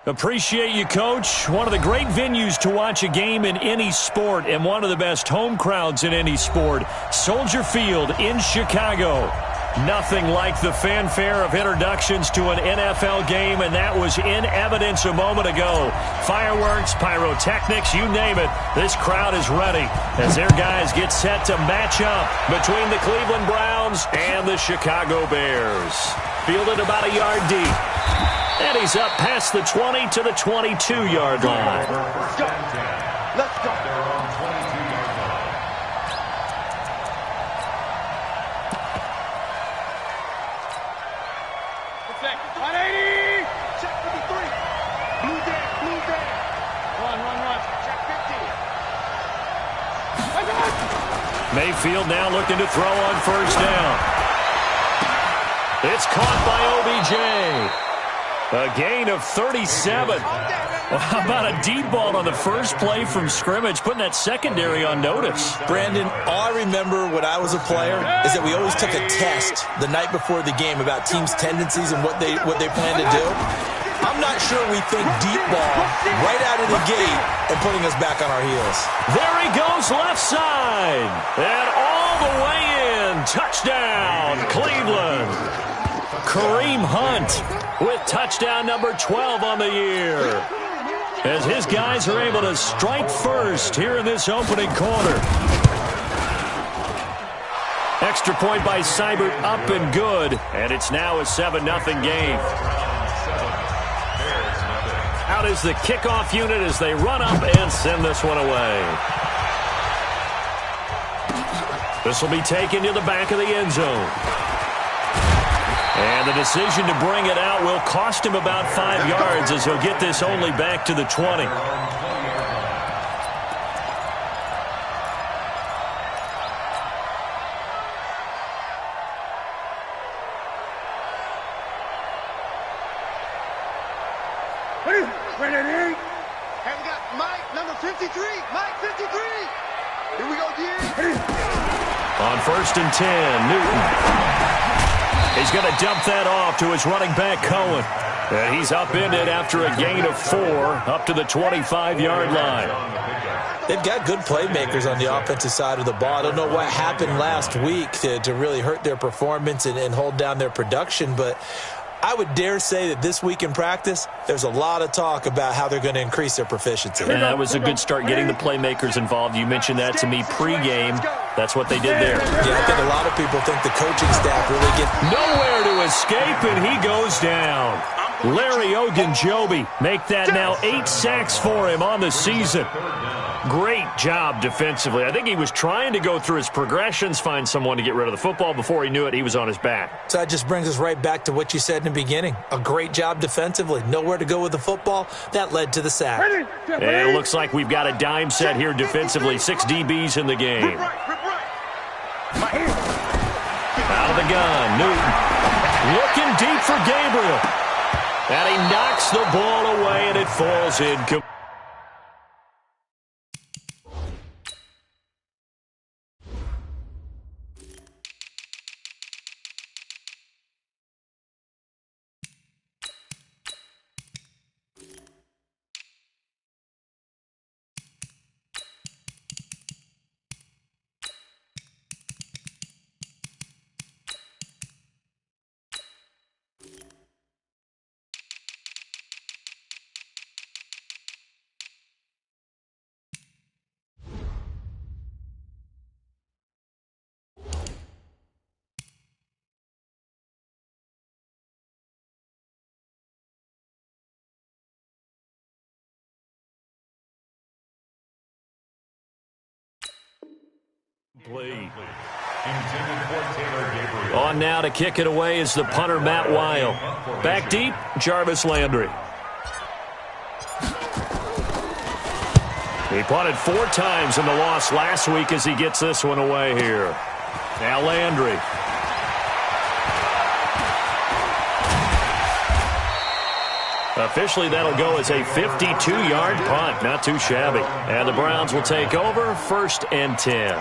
Appreciate you, Coach. One of the great venues to watch a game in any sport and one of the best home crowds in any sport. Soldier Field in Chicago. Nothing like the fanfare of introductions to an NFL game, and that was in evidence a moment ago. Fireworks, pyrotechnics, you name it. This crowd is ready as their guys get set to match up between the Cleveland Browns and the Chicago Bears. Fielded about a yard deep. And he's up past the 20 to the 22-yard line. Let's go. Let's go. Mayfield now looking to throw on first down. It's caught by OBJ. A gain of 37. Well, how about a deep ball on the first play from scrimmage, putting that secondary on notice? Brandon, all I remember when I was a player is that we always took a test the night before the game about teams' tendencies and what they plan to do. I'm not sure we think deep ball right out of the gate and putting us back on our heels. There he goes left side. And all the way in. Touchdown, Cleveland. Kareem Hunt with touchdown number 12 on the year. As his guys are able to strike first here in this opening quarter. Extra point by Seibert up and good. And it's now a 7-0 game. Out is the kickoff unit as they run up and send this one away. This will be taken to the back of the end zone. And the decision to bring it out will cost him about 5 yards as he'll get this only back to the 20. Have we got Mike, number 53. Mike, 53. Here we go, dear. On first and 10, Newton. He's going to dump that off to his running back, Cohen. And he's upended after a gain of 4 up to the 25-yard line. They've got good playmakers on the offensive side of the ball. I don't know what happened last week to really hurt their performance and hold down their production, but I would dare say that this week in practice, there's a lot of talk about how they're going to increase their proficiency. And that was a good start getting the playmakers involved. You mentioned that to me pregame. That's what they did there. Yeah, I think a lot of people think the coaching staff really get nowhere to escape, and he goes down. Larry Ogunjobi make that now 8 sacks for him on the season. Great job defensively. I think he was trying to go through his progressions, find someone to get rid of the football. Before he knew it, he was on his back. So that just brings us right back to what you said in the beginning. A great job defensively. Nowhere to go with the football. That led to the sack. And it looks like we've got a dime set here defensively. 6 DBs in the game. Out of the gun, Newton. Looking deep for Gabriel. And he knocks the ball away, and it falls in. On now to kick it away is the punter, Matt Weil. Back deep, Jarvis Landry. He punted 4 times in the loss last week as he gets this one away here. Now Landry. Officially, that'll go as a 52-yard punt. Not too shabby. And the Browns will take over, 1st and 10.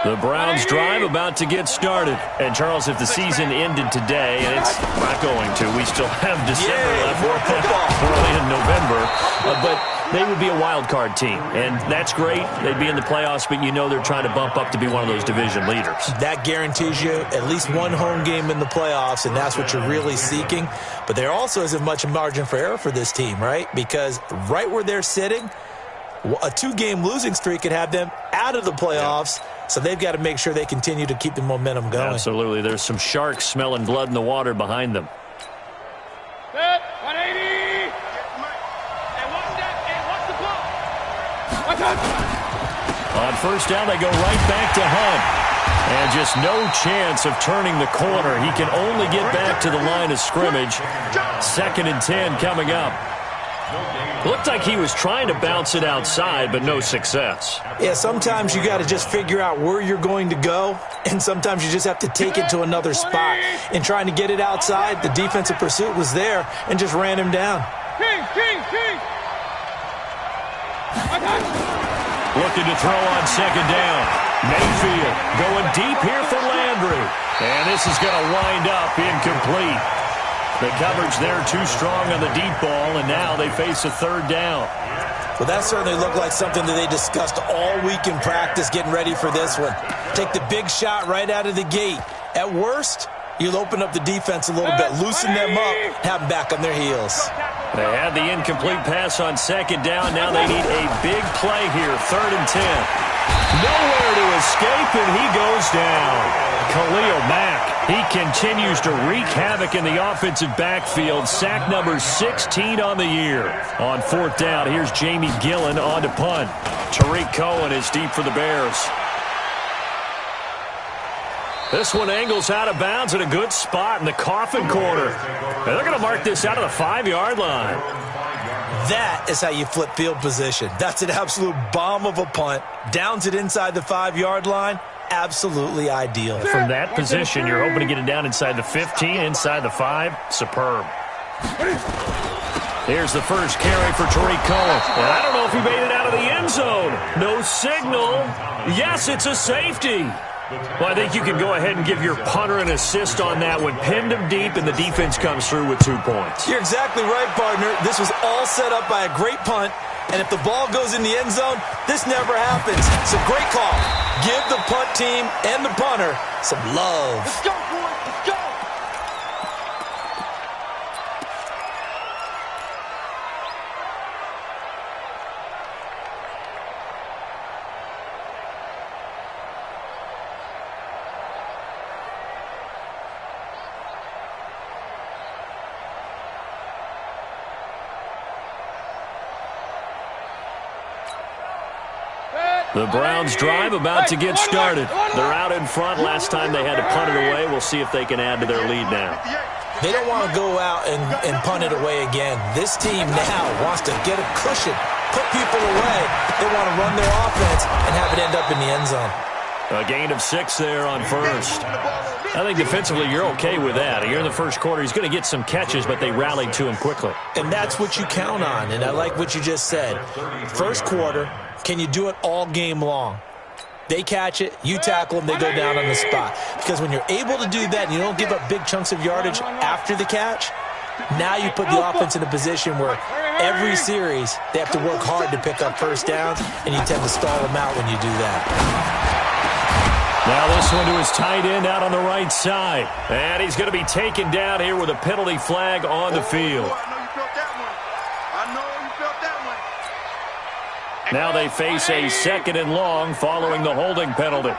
The Browns drive about to get started. And, Charles, if the season ended today, and it's not going to, we still have December left. We're only in November. But they would be a wild card team, and that's great. They'd be in the playoffs, but you know they're trying to bump up to be one of those division leaders. That guarantees you at least one home game in the playoffs, and that's what you're really seeking. But there also isn't much margin for error for this team, right? Because right where they're sitting, a 2-game losing streak could have them out of the playoffs, so they've got to make sure they continue to keep the momentum going. Absolutely. There's some sharks smelling blood in the water behind them. Set, 180. On first down, they go right back to Hunt. And just no chance of turning the corner. He can only get back to the line of scrimmage. 2nd and 10 coming up. Looked like he was trying to bounce it outside, but no success. Yeah, sometimes you got to just figure out where you're going to go, and sometimes you just have to take it to another spot. In trying to get it outside, the defensive pursuit was there and just ran him down. Looking to throw on 2nd down. Mayfield going deep here for Landry. And this is going to wind up incomplete. The coverage there too strong on the deep ball, and now they face a 3rd down. Well, that certainly looked like something that they discussed all week in practice getting ready for this one. Take the big shot right out of the gate. At worst, you'll open up the defense a little bit, loosen them up, have them back on their heels. They had the incomplete pass on 2nd down. Now they need a big play here, 3rd and 10. Nowhere to escape, and he goes down. Khalil Mack, he continues to wreak havoc in the offensive backfield. Sack number 16 on the year. On 4th down, here's Jamie Gillen on to punt. Tariq Cohen is deep for the Bears. This one angles out of bounds at a good spot in the coffin corner. And they're going to mark this out of the 5-yard line. That is how you flip field position. That's an absolute bomb of a punt. Downs it inside the 5-yard line. Absolutely ideal. From that position, you're hoping to get it down inside the 15, inside the 5. Superb. Here's the first carry for Tariq Cohen. And I don't know if he made it out of the end zone. No signal. Yes, it's a safety. Well, I think you can go ahead and give your punter an assist on that one. Pinned him deep, and the defense comes through with 2 points. You're exactly right, partner. This was all set up by a great punt, and if the ball goes in the end zone, this never happens. So great call. Give the punt team and the punter some love. Let's go, boys. Let's go. The Browns drive about to get started. They're out in front. Last time they had to punt it away. We'll see if they can add to their lead now. They don't want to go out and punt it away again. This team now wants to get a cushion, put people away. They want to run their offense and have it end up in the end zone. A gain of 6 there on first. I think defensively you're okay with that. Here in the first quarter, he's going to get some catches, but they rallied to him quickly. And that's what you count on, and I like what you just said. First quarter, can you do it all game long? They catch it, you tackle them, they go down on the spot. Because when you're able to do that and you don't give up big chunks of yardage after the catch, now you put the offense in a position where every series they have to work hard to pick up first downs, and you tend to stall them out when you do that. Now this one to his tight end out on the right side. And he's going to be taken down here with a penalty flag on the field. Now they face a 2nd and long following the holding penalty.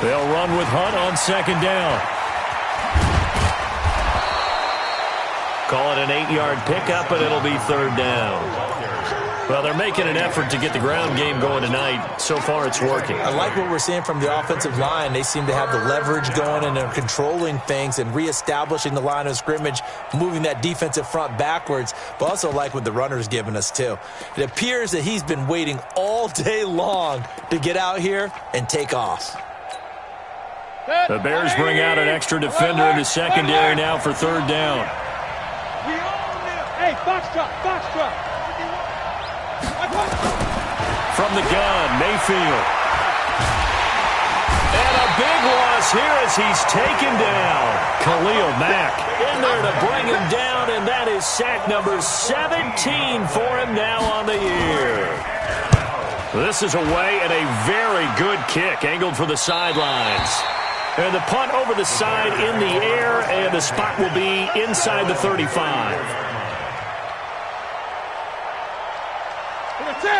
They'll run with Hunt on 2nd down. Call it an 8-yard pickup, and it'll be 3rd down. Well, they're making an effort to get the ground game going tonight. So far, it's working. I like what we're seeing from the offensive line. They seem to have the leverage going, and they're controlling things and reestablishing the line of scrimmage, moving that defensive front backwards, but also like what the runner's giving us, too. It appears that he's been waiting all day long to get out here and take off. The Bears bring out an extra defender into secondary now for 3rd down. from the gun, Mayfield. And a big loss here as he's taken down. Khalil Mack in there to bring him down, and that is sack number 17 for him now on the year. This is away and a very good kick, angled for the sidelines. And the punt over the side in the air, and the spot will be inside the 35.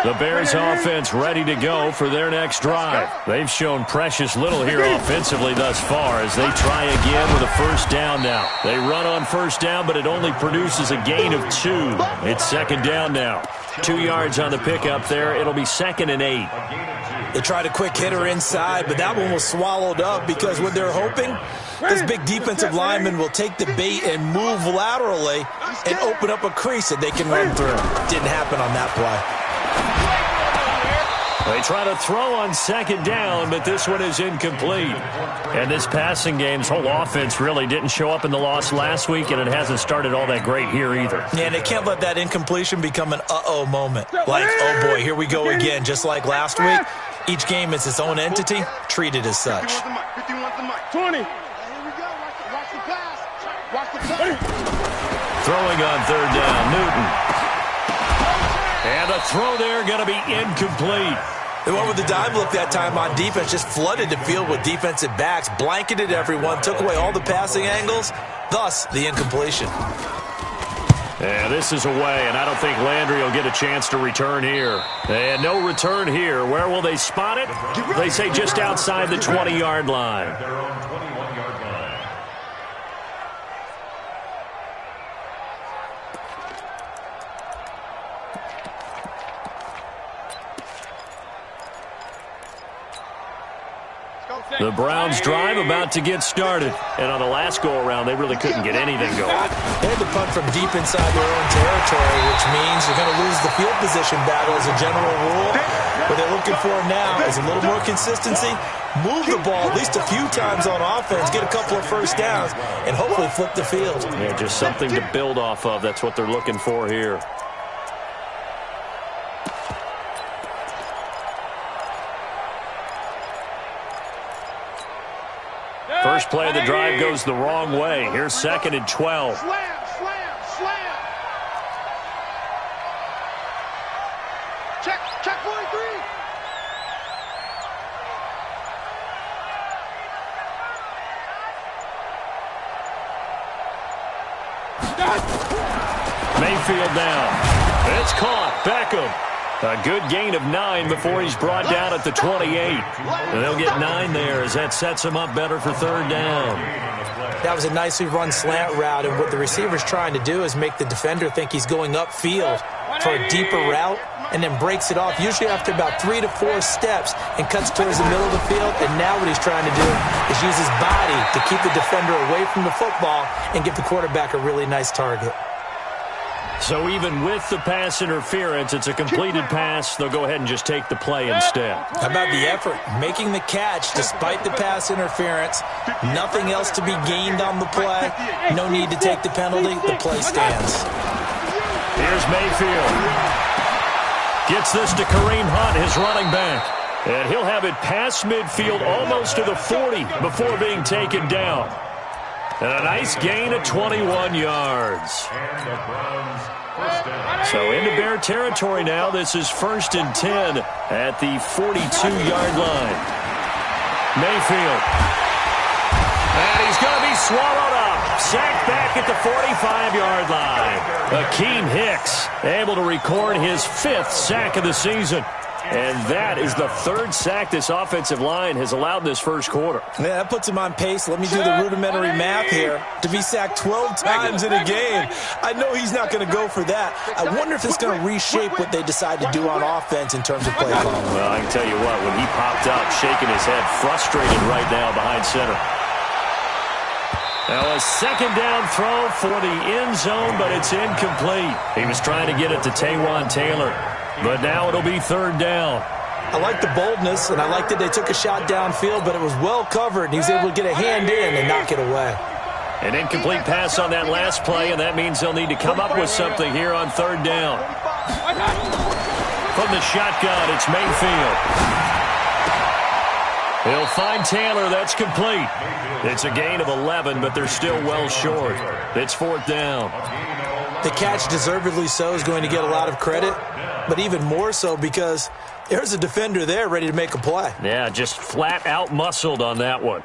The Bears offense ready to go for their next drive. They've shown precious little here offensively thus far as they try again with a first down now. They run on first down, but it only produces a gain of 2. It's second down now. 2 yards on the pickup there. It'll be 2nd and 8. They tried a quick hitter inside, but that one was swallowed up because what they're hoping, this big defensive lineman will take the bait and move laterally and open up a crease that they can run through. Didn't happen on that play. They try to throw on second down, but this one is incomplete. And this passing game's whole offense really didn't show up in the loss last week, and it hasn't started all that great here either. Yeah, and they can't let that incompletion become an uh-oh moment. Like, oh boy, here we go again. Just like last week, each game is its own entity, treated as such. 20. Here we go. Watch the pass. Watch the pass. Throwing on third down, Newton. And a throw there going to be incomplete. They went with the dive look that time on defense, just flooded the field with defensive backs, blanketed everyone, took away all the passing angles, thus the incompletion. And this is away, and I don't think Landry will get a chance to return here. And no return here. Where will they spot it? They say just outside the 20-yard line. The Browns drive about to get started. And on the last go-around, they really couldn't get anything going. They had to punt from deep inside their own territory, which means they're going to lose the field position battle as a general rule. What they're looking for now is a little more consistency, move the ball at least a few times on offense, get a couple of first downs, and hopefully flip the field. Yeah, just something to build off of. That's what they're looking for here. First play of the drive goes the wrong way. Here's 2nd and 12. Slam. Check 43. Mayfield down. It's caught. Beckham. A good gain of 9 before he's brought down at the 28. And they'll get 9 there as that sets him up better for third down. That was a nicely run slant route, and what the receiver's trying to do is make the defender think he's going upfield for a deeper route and then breaks it off, usually after about 3 to 4 steps, and cuts towards the middle of the field. And now what he's trying to do is use his body to keep the defender away from the football and give the quarterback a really nice target. So even with the pass interference, it's a completed pass. They'll go ahead and just take the play instead. How about the effort? Making the catch despite the pass interference. Nothing else to be gained on the play. No need to take the penalty. The play stands. Here's Mayfield. Gets this to Kareem Hunt, his running back. And he'll have it past midfield almost to the 40 before being taken down. And a nice gain of 21 yards. So into Bear territory now. This is 1st and 10 at the 42-yard line. Mayfield. And he's going to be swallowed up. Sacked back at the 45-yard line. Akeem Hicks able to record his 5th sack of the season. And that is the 3rd sack this offensive line has allowed this first quarter. Yeah, that puts him on pace. Let me do the rudimentary math here. To be sacked 12 times in a game, I know he's not going to go for that. I wonder if it's going to reshape what they decide to do on offense in terms of play calling. Well, I can tell you what, when he popped up, shaking his head, frustrated right now behind center. Now a 2nd down throw for the end zone, but it's incomplete. He was trying to get it to Taywan Taylor. But now it'll be 3rd down. I like the boldness, and I like that they took a shot downfield, but it was well covered, and he was able to get a hand in and knock it away. An incomplete pass on that last play, and that means they'll need to come up with something here on 3rd down. From in the shotgun. It's Mayfield. He'll find Taylor. That's complete. It's a gain of 11, but they're still well short. It's 4th down. The catch, deservedly so, is going to get a lot of credit, but even more so because there's a defender there ready to make a play. Yeah, just flat out muscled on that one.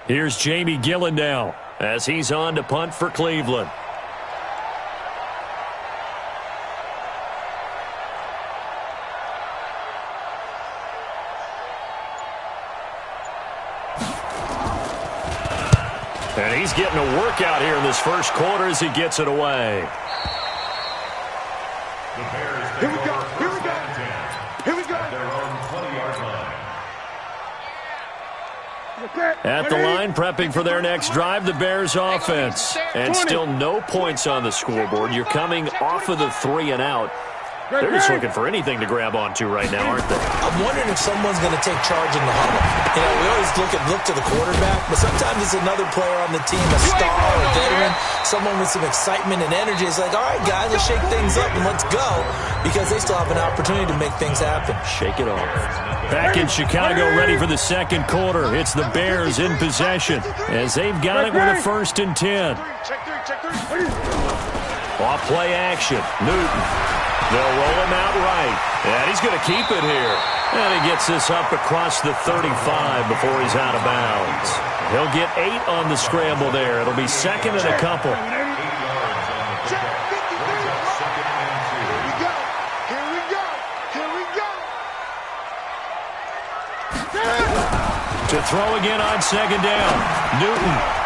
Here's Jamie Gillen now as he's on to punt for Cleveland. And he's getting a workout here in this first quarter as he gets it away. Here we go. Here we go. Here we go. At the line, prepping for their next drive, the Bears offense. And still no points on the scoreboard. You're coming off of the 3 and out. They're just looking for anything to grab onto right now, aren't they? I'm wondering if someone's going to take charge in the huddle. You know, we always look to the quarterback, but sometimes it's another player on the team, a star, a veteran, someone with some excitement and energy. It's like, all right, guys, let's shake things up and let's go, because they still have an opportunity to make things happen. Shake it off. Back in Chicago, ready for the second quarter. It's the Bears in possession as they've got it with a 1st and 10. Off play action. Newton. They'll roll him out right. And he's going to keep it here. And he gets this up across the 35 before he's out of bounds. He'll get 8 on the scramble there. It'll be 2nd and a couple. To throw again on 2nd down. Newton.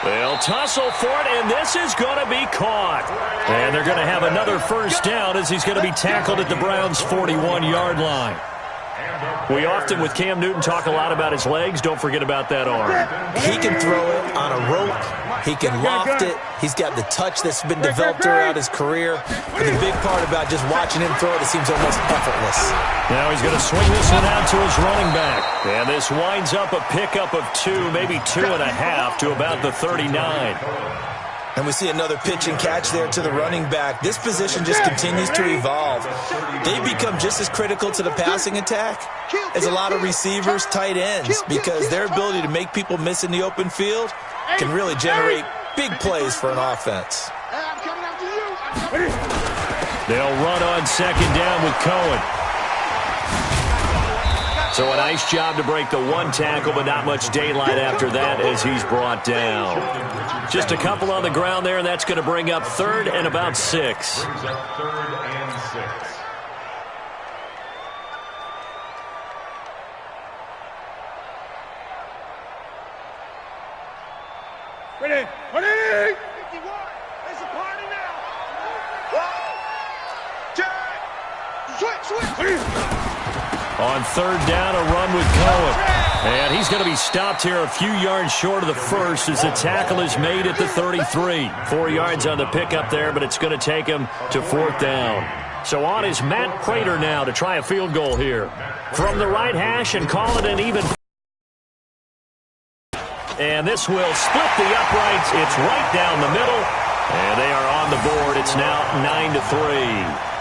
They'll tussle for it, and this is going to be caught. And they're going to have another 1st down as he's going to be tackled at the Browns' 41-yard line. We often, with Cam Newton, talk a lot about his legs. Don't forget about that arm. He can throw it on a rope. He can loft it. He's got the touch that's been developed throughout his career. And the big part about just watching him throw it, it seems almost effortless. Now he's going to swing this one out to his running back. And this winds up a pickup of 2, maybe 2.5 to about the 39. And we see another pitch and catch there to the running back. This position just continues to evolve. They become just as critical to the passing attack as a lot of receivers, tight ends, because their ability to make people miss in the open field can really generate big plays for an offense. They'll run on 2nd down with Cohen. So a nice job to break the 1 tackle, but not much daylight after that as he's brought down. Just a couple on the ground there, and that's going to bring up 3rd and about 6. Ready. Ready. 51. It's a party now. 1, 2, switch. On 3rd down, a run with Cohen. And he's going to be stopped here a few yards short of the 1st as the tackle is made at the 33. 4 yards on the pickup there, but it's going to take him to 4th down. So on is Matt Prater now to try a field goal here. From the right hash and call it an even. And this will split the uprights. It's right down the middle. And they are on the board. It's now 9-3.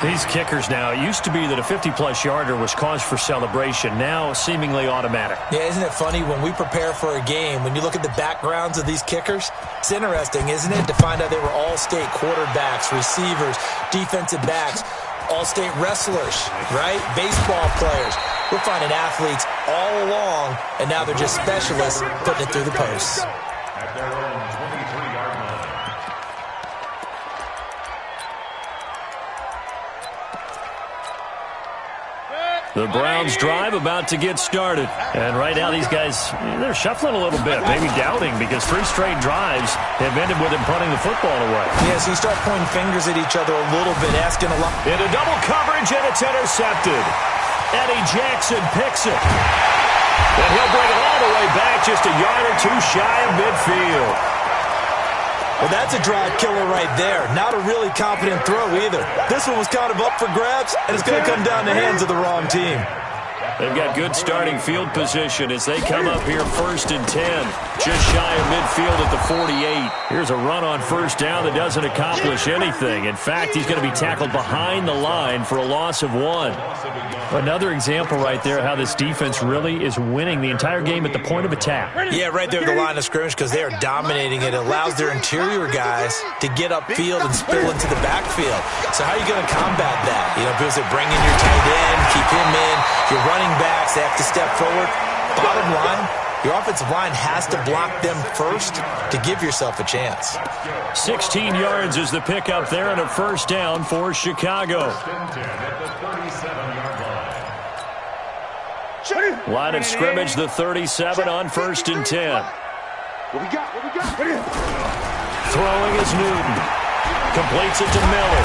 These kickers now, it used to be that a 50-plus yarder was cause for celebration. Now seemingly automatic. Yeah, isn't it funny when we prepare for a game, when you look at the backgrounds of these kickers, it's interesting, isn't it, to find out they were all-state quarterbacks, receivers, defensive backs, all-state wrestlers, right? Baseball players. We're finding athletes all along, and now they're just specialists putting it through the posts. The Browns drive about to get started. And right now these guys, they're shuffling a little bit, maybe doubting, because 3 straight drives have ended with them punting the football away. Yeah, so you start pointing fingers at each other a little bit, asking a lot. Into double coverage, and it's intercepted. Eddie Jackson picks it. And he'll bring it all the way back, just a yard or 2 shy of midfield. Well, that's a drive killer right there. Not a really confident throw either. This one was kind of up for grabs, and it's going to come down the hands of the wrong team. They've got good starting field position as they come up here 1st and 10. Just shy of midfield at the 48. Here's a run on first down that doesn't accomplish anything. In fact, he's going to be tackled behind the line for a loss of 1. Another example right there how this defense really is winning the entire game at the point of attack. Yeah, right there at the line of scrimmage because they are dominating it. It allows their interior guys to get upfield and spill into the backfield. So how are you going to combat that? You know, people say bring in your tight end, keep him in. Your running backs, they have to step forward. Bottom line, your offensive line has to block them first to give yourself a chance. 16 yards is the pickup there and a first down for Chicago. Line of scrimmage, the 37 on 1st and 10. What we got? Throwing is Newton. Completes it to Miller.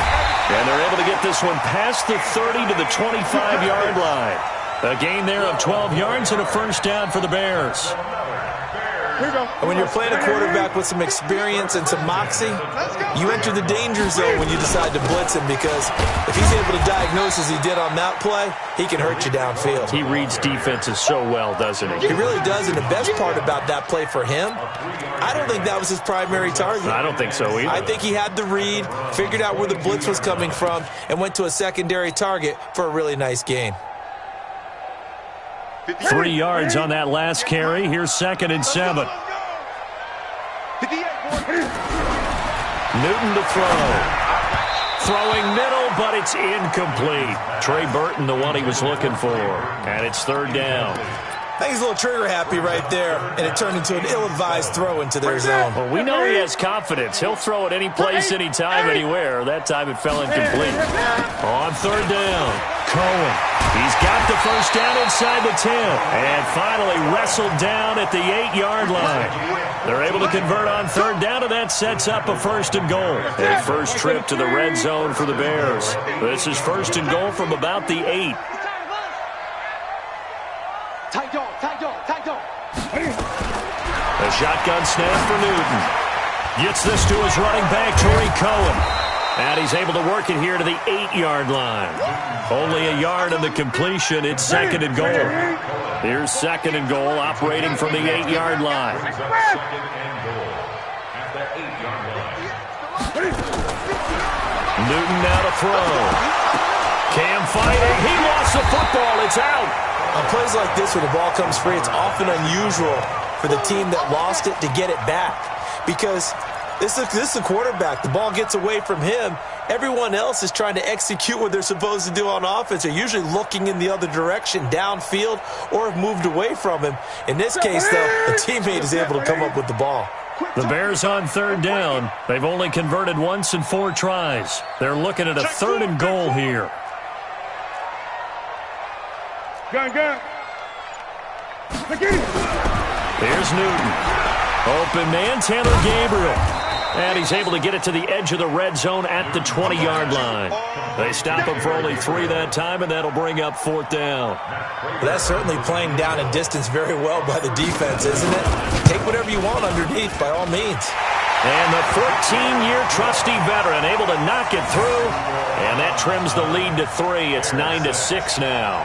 And they're able to get this one past the 30 to the 25-yard line. A gain there of 12 yards and a first down for the Bears. And when you're playing a quarterback with some experience and some moxie, you enter the danger zone when you decide to blitz him because if he's able to diagnose as he did on that play, he can hurt you downfield. He reads defenses so well, doesn't he? He really does, and the best part about that play for him, I don't think that was his primary target. I don't think so either. I think he had the read, figured out where the blitz was coming from, and went to a secondary target for a really nice gain. 3 yards on that last carry. Here's 2nd and 7. Newton to throw. Throwing middle, but it's incomplete. Trey Burton, the one he was looking for. And it's 3rd down. I think he's a little trigger happy right there, and it turned into an ill-advised throw into their zone. Well, we know he has confidence. He'll throw it any place, anytime, anywhere. That time it fell incomplete. On 3rd down, Cohen. He's got the first down inside the 10. And finally wrestled down at the 8-yard line. They're able to convert on 3rd down, and that sets up a 1st and goal. A first trip to the red zone for the Bears. This is 1st and goal from about the 8. Tight dog. A shotgun snap for Newton. Gets this to his running back, Tariq Cohen. And he's able to work it here to the 8-yard line. Only a yard on the completion. It's 2nd and goal. Here's 2nd and goal operating from the 8-yard line. Newton now to throw. Cam fighting. He lost the football. It's out. On plays like this where the ball comes free, it's often unusual for the team that lost it to get it back because this is a quarterback. The ball gets away from him. Everyone else is trying to execute what they're supposed to do on offense. They're usually looking in the other direction, downfield, or have moved away from him. In this case, though, a teammate is able to come up with the ball. The Bears on 3rd down. They've only converted once in 4 tries. They're looking at a 3rd and goal here. Gun. Here's Newton. Open man, Taylor Gabriel. And he's able to get it to the edge of the red zone at the 20-yard line. They stop him for only 3 that time, and that'll bring up 4th down. Well, that's certainly playing down and distance very well by the defense, isn't it? Take whatever you want underneath, by all means. And the 14-year trusty veteran able to knock it through. And that trims the lead to 3. It's 9-6 now.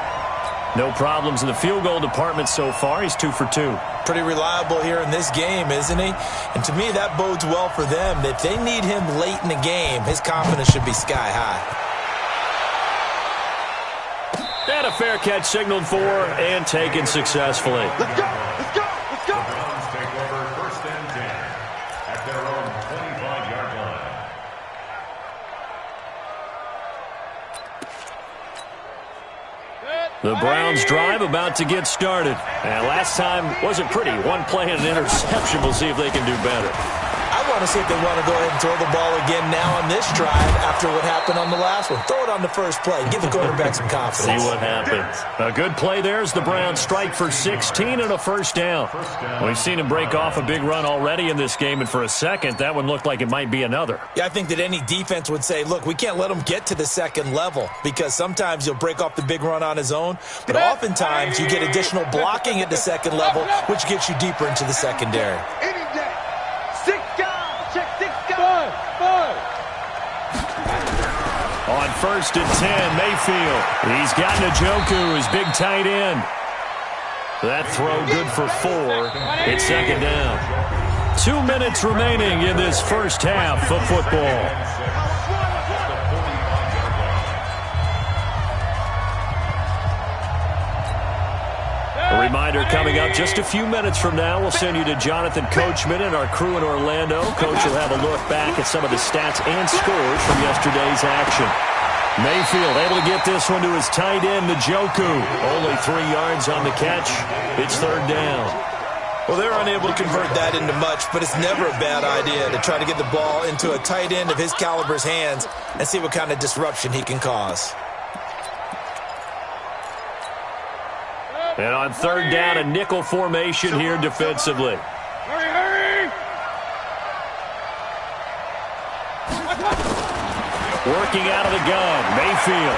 No problems in the field goal department so far. He's 2 for 2. Pretty reliable here in this game, isn't he? And to me, that bodes well for them. If they need him late in the game, his confidence should be sky high. And a fair catch signaled for and taken successfully. Let's go. Browns take over 1st and 10 at their own 25-yard line. The Browns drive about to get started. And last time wasn't pretty. One play and an interception. We'll see if they can do better. I want to see if they want to go ahead and throw the ball again now on this drive after what happened on the last one. Throw it on the first play. Give the quarterback some confidence. See what happens. A good play there as the Browns strike for 16 and a first down. We've seen him break off a big run already in this game, and for a second, that one looked like it might be another. Yeah, I think that any defense would say, look, we can't let him get to the second level because sometimes he'll break off the big run on his own, but oftentimes you get additional blocking at the second level, which gets you deeper into the secondary. Any day. 6 guys. Check 6 guys. Five. On first and 10. Mayfield. He's got Njoku, his big tight end. That throw good for 4. It's second down. 2 minutes remaining in this first half of football. A reminder coming up just a few minutes from now, we'll send you to Jonathan Coachman and our crew in Orlando. Coach will have a look back at some of the stats and scores from yesterday's action. Mayfield able to get this one to his tight end, Njoku. Only 3 yards on the catch. It's third down. Well, they're unable to convert that into much, but it's never a bad idea to try to get the ball into a tight end of his caliber's hands and see what kind of disruption he can cause. And on third down, a nickel formation here defensively. Hurry! Working out of the gun, Mayfield.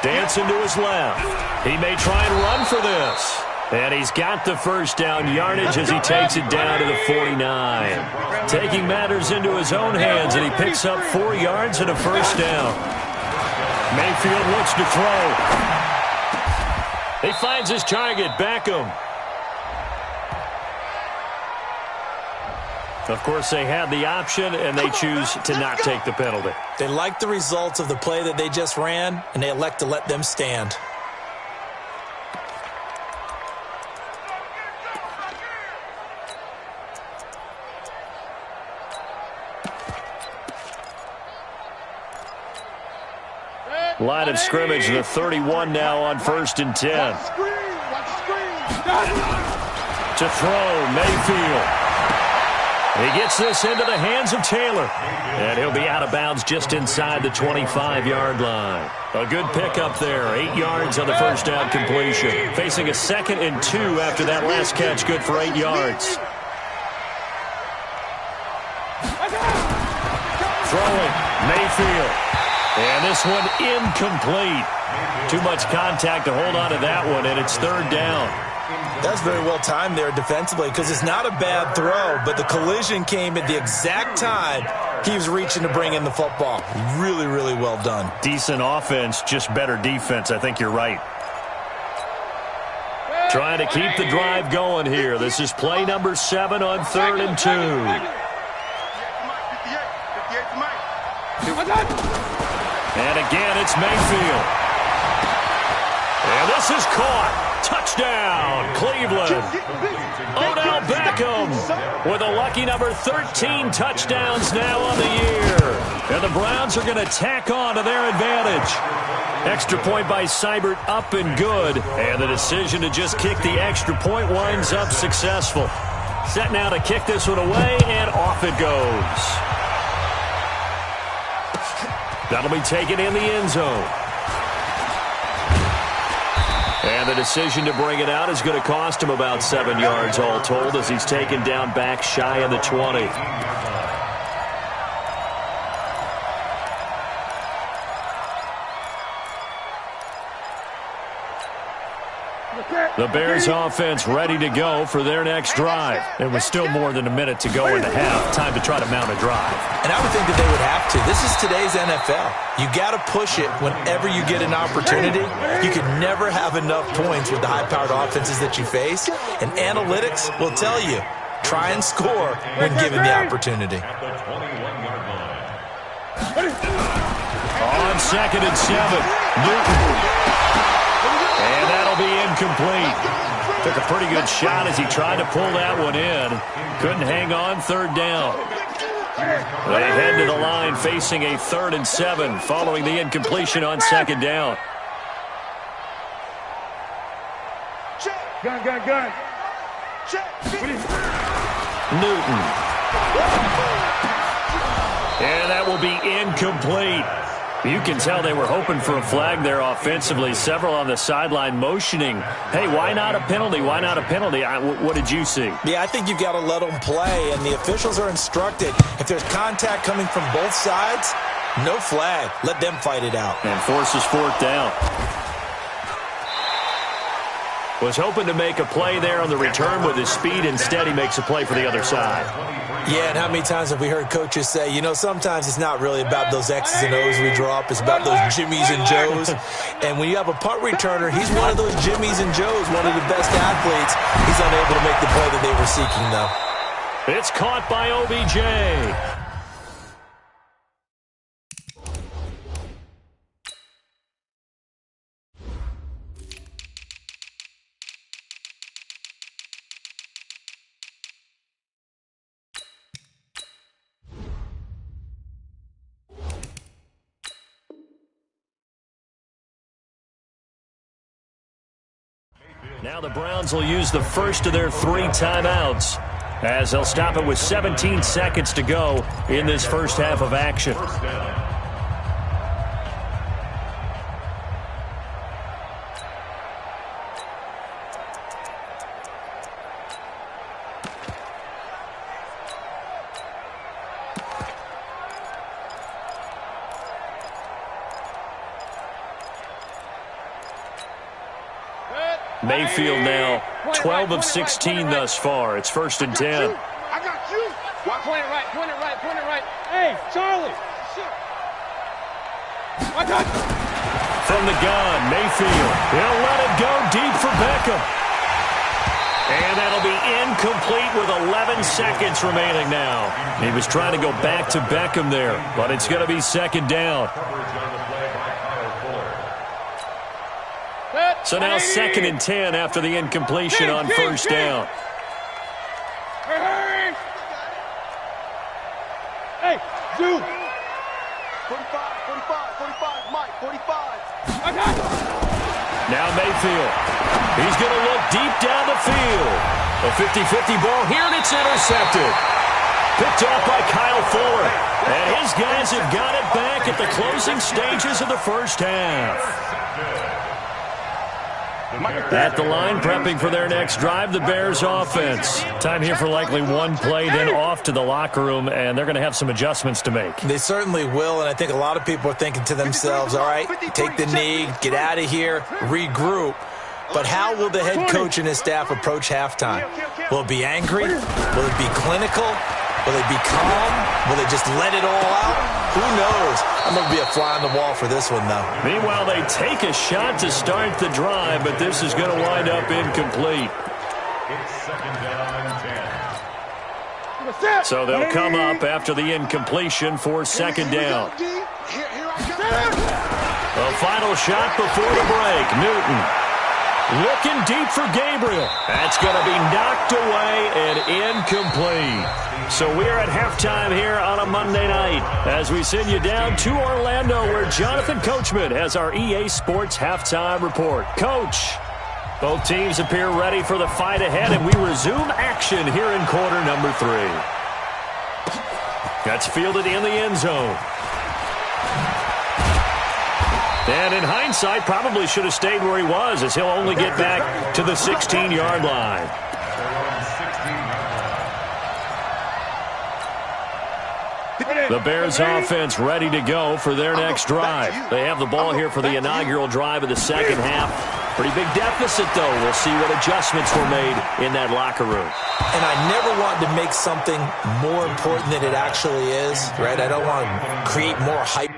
Dancing to his left. He may try and run for this. And he's got the first down yardage as he takes it down to the 49. Taking matters into his own hands, and he picks up 4 yards and a first down. Mayfield looks to throw. He finds his target, Beckham. Of course, they had the option, and they choose to not take the penalty. They like the results of the play that they just ran, and they elect to let them stand. Line of scrimmage, the 31 now on first and 10. To throw, Mayfield. He gets this into the hands of Taylor. And he'll be out of bounds just inside the 25-yard line. A good pickup there. 8 yards on the first down completion. Facing a 2nd and 2 after that last catch. Good for 8 yards. Throwing, Mayfield. And this one incomplete. Too much contact to hold on to that one, and it's third down. That's very well timed there defensively because it's not a bad throw, but the collision came at the exact time he was reaching to bring in the football. Really, really well done. Decent offense, just better defense. I think you're right. Trying to keep the drive going here. This is play number 7 on 3rd and 2. And again, it's Mayfield. And this is caught. Touchdown, Cleveland. Odell Beckham with a lucky number 13 touchdowns now on the year. And the Browns are going to tack on to their advantage. Extra point by Seibert up and good. And the decision to just kick the extra point winds up successful. Set now to kick this one away, and off it goes. That'll be taken in the end zone. And the decision to bring it out is going to cost him about 7 yards all told as he's taken down back shy of the 20. The Bears offense ready to go for their next drive. And with still more than a minute to go in the half, time to try to mount a drive. And I would think that they would have to. This is today's NFL. You got to push it whenever you get an opportunity. You can never have enough points with the high-powered offenses that you face. And analytics will tell you, try and score when given the opportunity. On 2nd and 7, Newton. And that'll be incomplete. Took a pretty good shot as he tried to pull that one in. Couldn't hang on, third down. They head to the line facing a 3rd and 7 following the incompletion on 2nd down. Gun. Newton. And that will be incomplete. You can tell they were hoping for a flag there offensively. Several on the sideline motioning, hey, why not a penalty? Why not a penalty? What did you see? Yeah, I think you've got to let them play, and the officials are instructed. If there's contact coming from both sides, no flag. Let them fight it out. And forces 4th down. Was hoping to make a play there on the return with his speed. Instead, he makes a play for the other side. Yeah, and how many times have we heard coaches say, you know, sometimes it's not really about those X's and O's we draw up. It's about those Jimmies and Joes. And when you have a punt returner, he's one of those Jimmies and Joes, one of the best athletes. He's unable to make the play that they were seeking, though. It's caught by OBJ. Now the Browns will use the first of their 3 timeouts as they'll stop it with 17 seconds to go in this first half of action. Mayfield now 12 of 16 thus far. It's 1st and 10. I got you. Point it right, point it right, point it right. Hey, Charlie. I got you. From the gun, Mayfield. He'll let it go deep for Beckham. And that'll be incomplete with 11 seconds remaining now. He was trying to go back to Beckham there, but it's going to be 2nd down. So now 2nd and 10 after the incompletion on 1st down. Hey, Zoo. 45, 45, Mike, 45. I got you. Now Mayfield. He's going to look deep down the field. A 50-50 ball here, and it's intercepted. Picked off by Kyle Fuller. And his guys have got it back at the closing stages of the first half. At the line, prepping for their next drive, the Bears offense. Time here for likely one play, then off to the locker room, and they're going to have some adjustments to make. They certainly will, and I think a lot of people are thinking to themselves, all right, take the knee, get out of here, regroup. But how will the head coach and his staff approach halftime? Will it be angry? Will it be clinical? Will they be calm? Will they just let it all out? Who knows? I'm going to be a fly on the wall for this one, though. Meanwhile, they take a shot to start the drive, but this is going to wind up incomplete. It's 2nd down and 10. So they'll come up after the incompletion for 2nd down. A final shot before the break. Newton looking deep for Gabriel. That's going to be knocked away and incomplete. So we're at halftime here on a Monday night as we send you down to Orlando where Jonathan Coachman has our EA Sports halftime report. Coach, both teams appear ready for the fight ahead, and we resume action here in quarter number 3. That's fielded in the end zone. And in hindsight, probably should have stayed where he was as he'll only get back to the 16-yard line. The Bears offense ready to go for their next drive. They have the ball here for the inaugural drive of the second half. Pretty big deficit, though. We'll see what adjustments were made in that locker room. And I never want to make something more important than it actually is, right? I don't want to create more hype.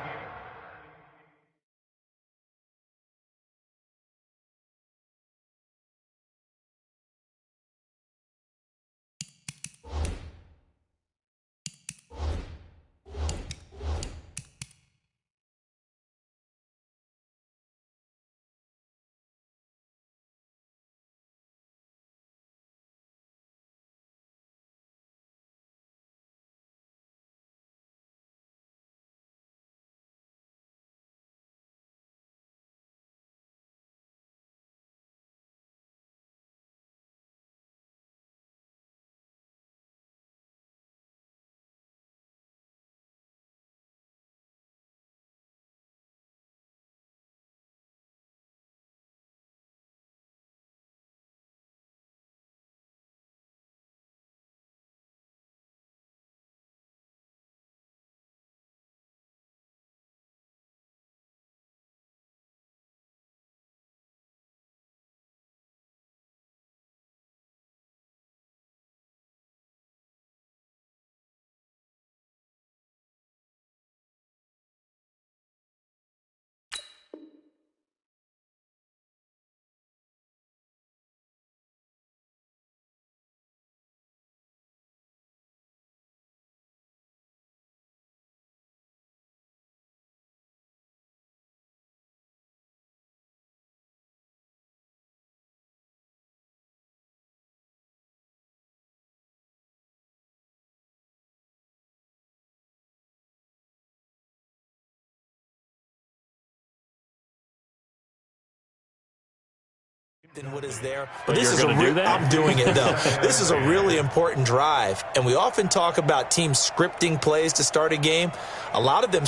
Than what is there. But this is do that? I'm doing it, though. This is a really important drive, and we often talk about teams scripting plays to start a game. A lot of them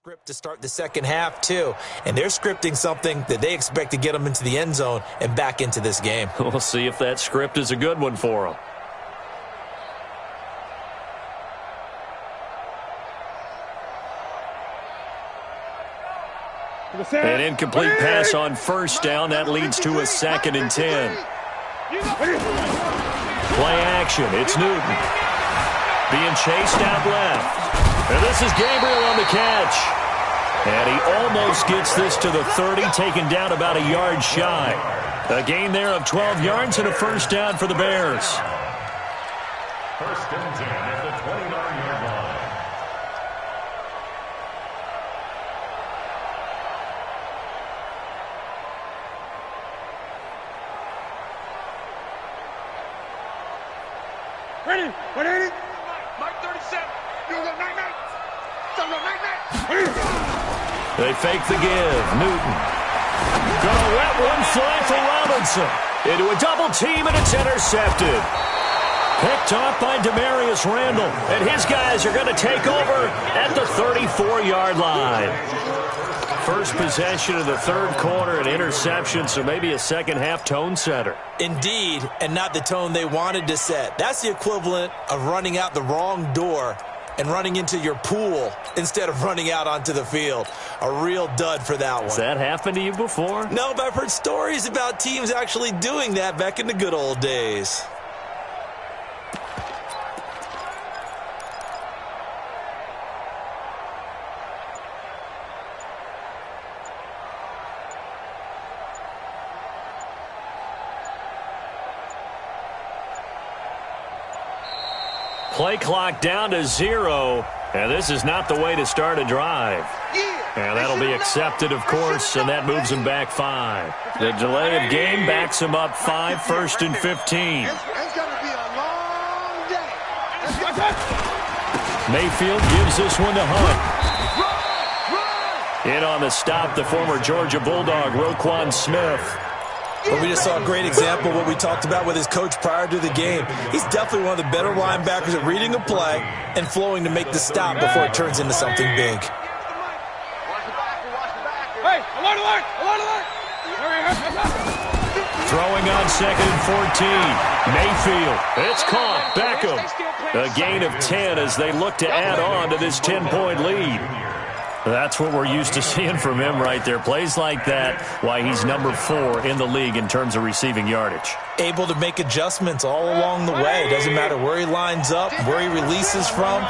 script to start the second half, too. And they're scripting something that they expect to get them into the end zone and back into this game. We'll see if that script is a good one for them. An incomplete pass on first down. That leads to a 2nd and 10. Play action. It's Newton. Being chased out left. And this is Gabriel on the catch. And he almost gets this to the 30, taken down about a yard shy. A gain there of 12 yards and a first down for the Bears. 1st and 10 at the 29-yard line. Ready? 180. Mike 37. You go night-night. They fake the give. Newton. Gonna let one fly for Robinson. Into a double team, and it's intercepted. Picked off by Demarius Randall. And his guys are going to take over at the 34-yard line. First possession of the third quarter, an interception, so maybe a second-half tone setter. Indeed, and not the tone they wanted to set. That's the equivalent of running out the wrong door and running into your pool instead of running out onto the field. A real dud for that one. Has that happened to you before? No, but I've heard stories about teams actually doing that back in the good old days. Play clock down to 0, and this is not the way to start a drive. And that'll be accepted, of course, and that moves him back 5. The delay of game backs him up 5, 1st and 15. It's going to be a long day. Mayfield gives this one to Hunt. In on the stop, the former Georgia Bulldog, Roquan Smith. But we just saw a great example of what we talked about with his coach prior to the game. He's definitely one of the better linebackers at reading a play and flowing to make the stop before it turns into something big. Hey, alert, alert, alert, alert. Throwing on 2nd and 14. Mayfield. It's caught. Beckham. A gain of 10 as they look to add on to this 10-point lead. That's what we're used to seeing from him right there. Plays like that, why he's number 4 in the league in terms of receiving yardage. Able to make adjustments all along the way. Doesn't matter where he lines up, where he releases from.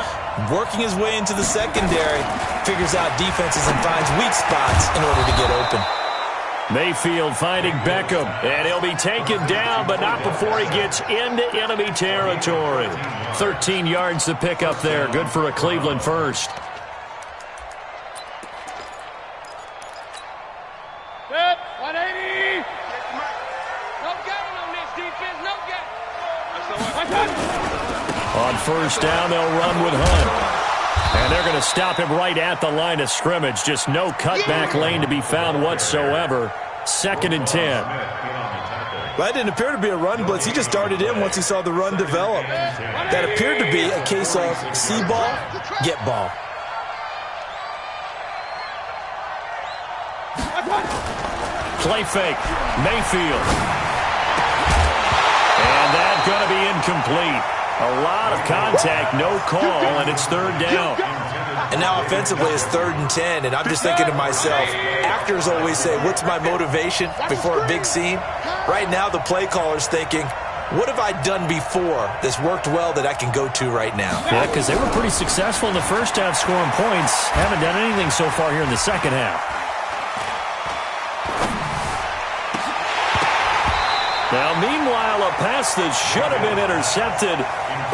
Working his way into the secondary, figures out defenses and finds weak spots in order to get open. Mayfield finding Beckham, and he'll be taken down, but not before he gets into enemy territory. 13 yards to pick up there. Good for a Cleveland first. Set, 180. No gain on this defense, no gain. On first down, they'll run with Hunt. And they're going to stop him right at the line of scrimmage. Just no cutback lane to be found whatsoever. 2nd and 10. That didn't appear to be a run blitz. He just darted in once he saw the run develop. That appeared to be a case of see ball, get ball. Play fake. Mayfield. And that's going to be incomplete. A lot of contact, no call, and it's 3rd down. And now offensively it's 3rd and 10, and I'm just thinking to myself, actors always say, what's my motivation before a big scene? Right now the play caller's thinking, what have I done before that's worked well that I can go to right now? Yeah, because they were pretty successful in the first half scoring points. Haven't done anything so far here in the second half. Now, meanwhile, a pass that should have been intercepted,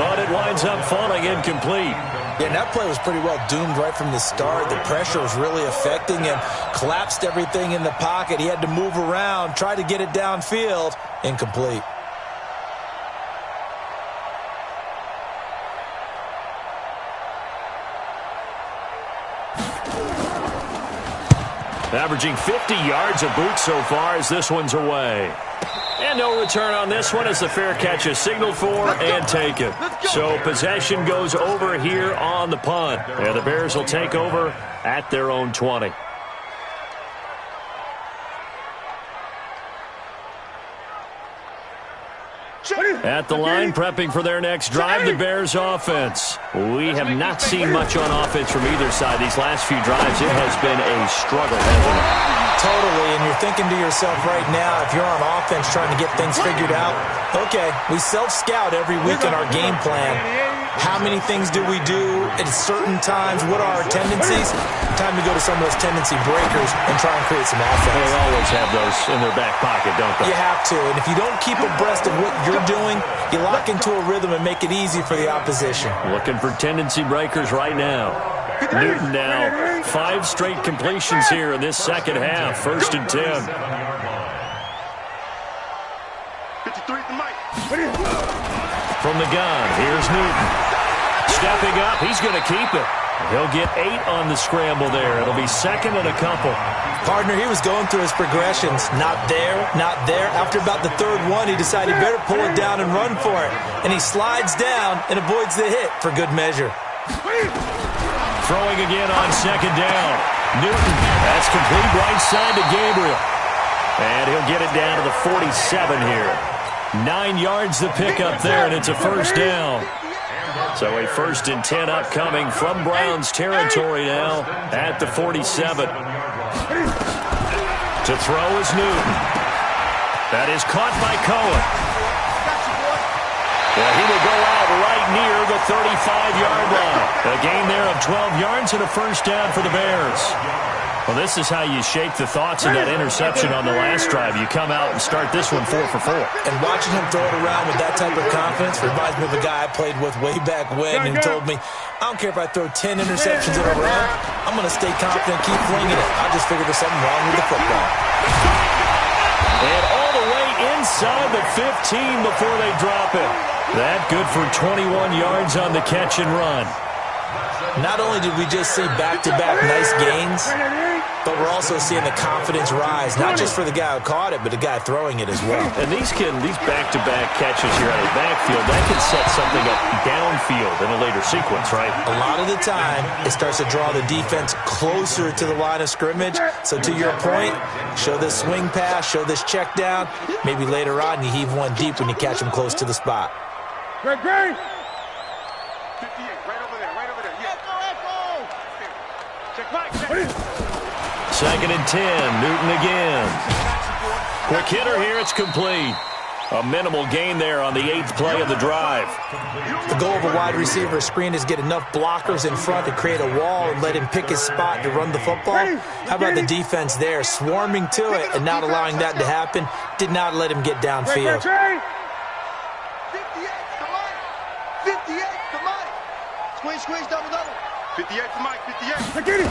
but it winds up falling incomplete. Yeah, and that play was pretty well doomed right from the start. The pressure was really affecting him. Collapsed everything in the pocket. He had to move around, try to get it downfield. Incomplete. Averaging 50 yards a boot so far as this one's away. And no return on this one as the fair catch is signaled for and taken. So possession goes over here on the punt. And the Bears will take over at their own 20. At the line, prepping for their next drive, the Bears offense. We have not seen much on offense from either side these last few drives. It has been a struggle, hasn't it? Totally, and you're thinking to yourself right now, if you're on offense trying to get things figured out, okay, we self-scout every week in our game plan. How many things do we do at certain times? What are our tendencies? Time to go to some of those tendency breakers and try and create some offense. They always have those in their back pocket, don't they? You have to, and if you don't keep abreast of what you're doing, you lock into a rhythm and make it easy for the opposition. Looking for tendency breakers right now. Newton now, 5 straight completions here in this second half. 1st and 10. 53 to Mike. From the gun, here's Newton. Stepping up, he's going to keep it. He'll get 8 on the scramble there. It'll be 2nd and a couple. Partner, he was going through his progressions. Not there, not there. After about the 3rd one, he decided he better pull it down and run for it. And he slides down and avoids the hit for good measure. Throwing again on 2nd down. Newton, that's complete right side to Gabriel. And he'll get it down to the 47 here. 9 yards the pickup there, and it's a 1st down. So a 1st and 10 upcoming from Browns territory now at the 47. To throw is Newton. That is caught by Cohen. Well, he will go out right near the 35-yard line. A gain there of 12 yards and a 1st down for the Bears. Well, this is how you shake the thoughts of that interception on the last drive. You come out and start this one 4 for 4. And watching him throw it around with that type of confidence reminds me of a guy I played with way back when and told me, I don't care if I throw 10 interceptions in a row, I'm going to stay confident and keep flinging it. I just figured there's something wrong with the football. And all the way inside the 15 before they drop it. That good for 21 yards on the catch and run. Not only did we just see back-to-back nice gains, but we're also seeing the confidence rise, not just for the guy who caught it, but the guy throwing it as well. And these back-to-back catches here out of the backfield, that can set something up downfield in a later sequence, right? A lot of the time, it starts to draw the defense closer to the line of scrimmage. So to your point, show this swing pass, show this check down. Maybe later on, you heave one deep when you catch them close to the spot. Great. 58, right over there. Echo. Check Mike. 2nd and 10, Newton again. Quick hitter here, it's complete. A minimal gain there on the 8th play of the drive. The goal of a wide receiver screen is get enough blockers in front to create a wall and let him pick his spot to run the football. How about the defense there, swarming to it and not allowing that to happen? Did not let him get downfield. 58 to Mike. Squeeze, double. 58 to Mike, 58.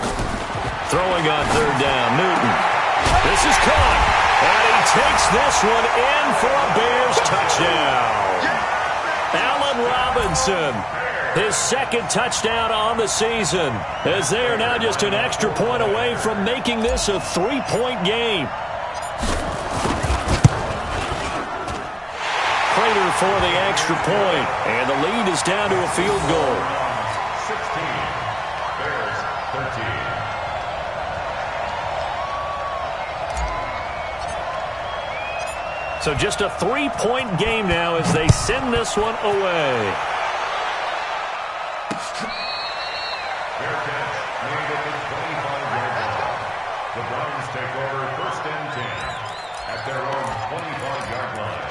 Throwing on 3rd down, Newton. This is caught, and he takes this one in for a Bears touchdown. Allen Robinson, his 2nd touchdown on the season, as they are now just an extra point away from making this a 3-point game. Prater for the extra point, and the lead is down to a field goal. 16, Bears 13. So just a 3-point game now as they send this one away. Fair catch made at the 25-yard line. The Browns take over 1st and 10 at their own 25-yard line.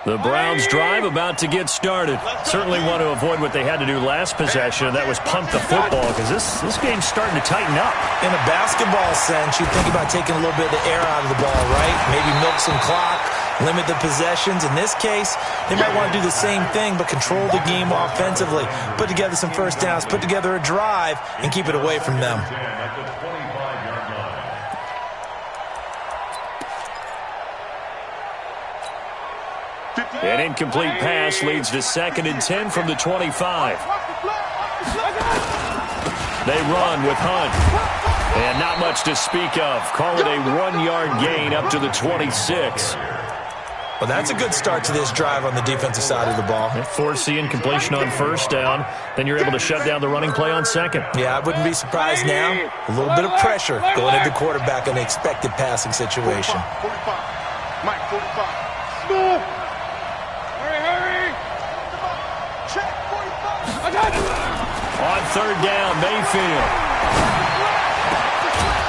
The Browns drive about to get started. Certainly want to avoid what they had to do last possession, and that was punt the football, because this game's starting to tighten up. In a basketball sense, you think about taking a little bit of the air out of the ball, right? Maybe milk some clock, limit the possessions. In this case, they might want to do the same thing, but control the game offensively. Put together some 1st downs, put together a drive, and keep it away from them. At the 25-yard line. An incomplete pass leads to 2nd and 10 from the 25. They run with Hunt. And not much to speak of. Call it a 1-yard gain up to the 26. Well, that's a good start to this drive on the defensive side of the ball. Force the incompletion on first down. Then you're able to shut down the running play on second. Yeah, I wouldn't be surprised now. A little bit of pressure going into the quarterback in the expected passing situation. 45. Mike, 45. Hurry! Check, 45. I got it! On third down, Mayfield.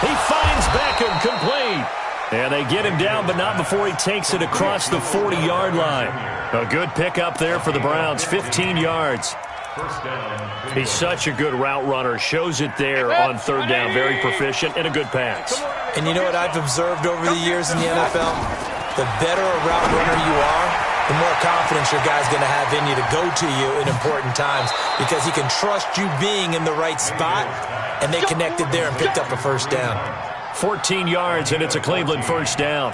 He finds Beckham, complete. And they get him down, but not before he takes it across the 40-yard line. A good pickup there for the Browns, 15 yards. He's such a good route runner. Shows it there on third down. Very proficient and a good pass. And you know what I've observed over the years in the NFL? The better a route runner you are, the more confidence your guy's going to have in you to go to you in important times because he can trust you being in the right spot, and they connected there and picked up a first down. 14 yards, and it's a Cleveland first down.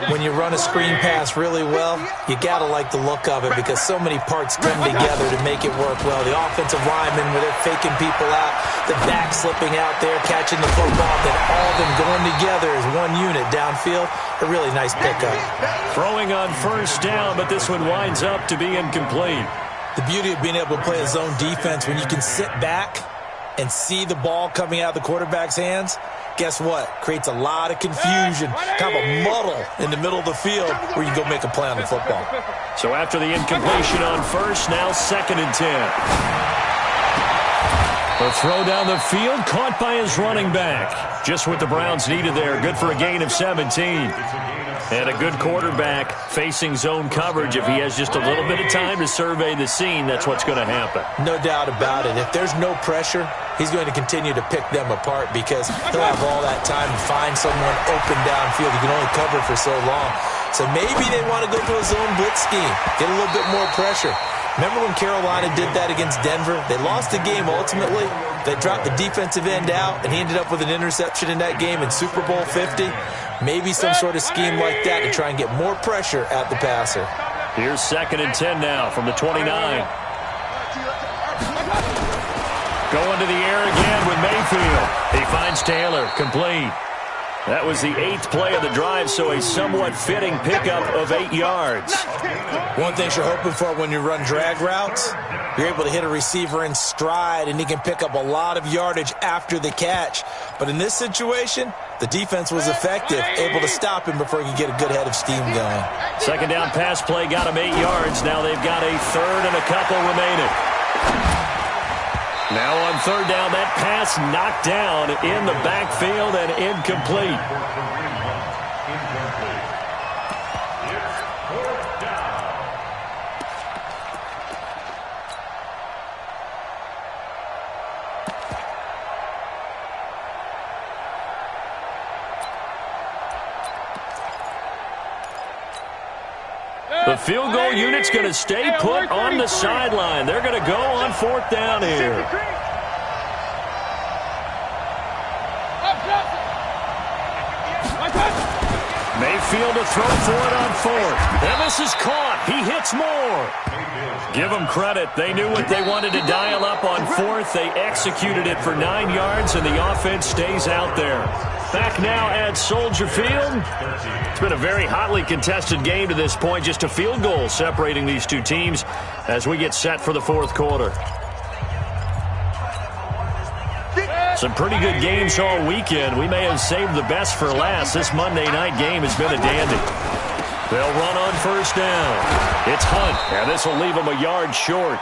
When you run a screen pass really well, you got to like the look of it because so many parts come together to make it work well. The offensive linemen, where they're faking people out, the back slipping out there, catching the football, then all of them going together as one unit downfield. A really nice pickup. Throwing on first down, but this one winds up to be incomplete. The beauty of being able to play a zone defense when you can sit back and see the ball coming out of the quarterback's hands, guess what? Creates a lot of confusion, kind of a muddle in the middle of the field where you go make a play on the football. So after the incompletion on first, now 2nd and 10. The throw down the field, caught by his running back. Just what the Browns needed there. Good for a gain of 17. And a good quarterback facing zone coverage. If he has just a little bit of time to survey the scene, that's what's going to happen. No doubt about it. If there's no pressure, he's going to continue to pick them apart because he'll have all that time to find someone open downfield. He can only cover for so long. So maybe they want to go to a zone blitz scheme, get a little bit more pressure. Remember when Carolina did that against Denver? They lost the game ultimately. They dropped the defensive end out, and he ended up with an interception in that game in Super Bowl 50. Maybe some sort of scheme like that to try and get more pressure at the passer. Here's 2nd and 10 now from the 29. Going to the air again with Mayfield. He finds Taylor, complete. That was the 8th play of the drive, so a somewhat fitting pickup of 8 yards. One thing you're hoping for when you run drag routes, you're able to hit a receiver in stride, and he can pick up a lot of yardage after the catch. But in this situation, the defense was effective, able to stop him before he could get a good head of steam going. 2nd down pass play got him 8 yards. Now they've got a 3rd and a couple remaining. Now on 3rd down, that pass knocked down in the backfield and incomplete. The field goal unit's going to stay put on the sideline. They're going to go on 4th down here. Mayfield to throw for it on 4th. And this is caught. He hits more. Give them credit. They knew what they wanted to dial up on 4th. They executed it for 9 yards, and the offense stays out there. Back now at Soldier Field. It's been a very hotly contested game to this point. Just a field goal separating these two teams as we get set for the 4th quarter. Some pretty good games all weekend. We may have saved the best for last. This Monday night game has been a dandy. They'll run on 1st down. It's Hunt, and this will leave him a yard short.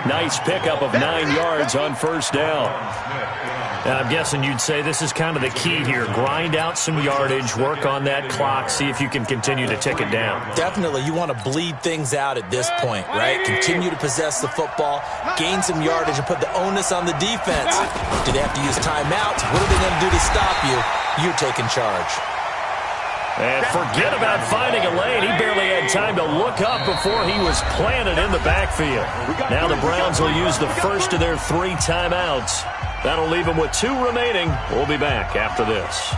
Nice pickup of 9 yards on 1st down. And I'm guessing you'd say this is kind of the key here. Grind out some yardage, work on that clock, see if you can continue to tick it down. Definitely, you want to bleed things out at this point, right? Continue to possess the football, gain some yardage, and put the onus on the defense. Do they have to use timeouts? What are they going to do to stop you? You're taking charge. And forget about finding a lane. He barely had time to look up before he was planted in the backfield. Now the Browns will use the first of their 3 timeouts. That'll leave them with 2 remaining. We'll be back after this.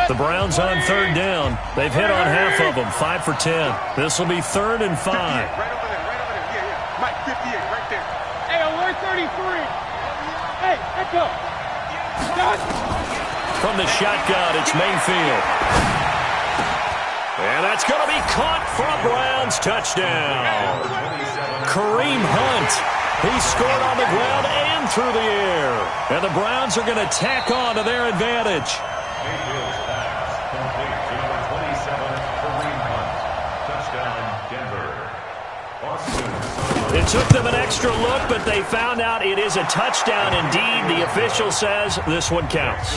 The Browns on 3rd down. They've hit on half of them, 5 for 10. This will be 3rd and 5. Right over there, right over there. Yeah. Mike, 58, right there. Hey, alert 33. Hey, echo. From the shotgun, it's Mayfield. And that's going to be caught for a Browns touchdown. Kareem Hunt. He scored on the ground and through the air. And the Browns are going to tack on to their advantage. Mayfield's pass complete to number 27, Kareem Hunt. Touchdown, Denver. Austin. It took them an extra look, but they found out it is a touchdown indeed. The official says this one counts.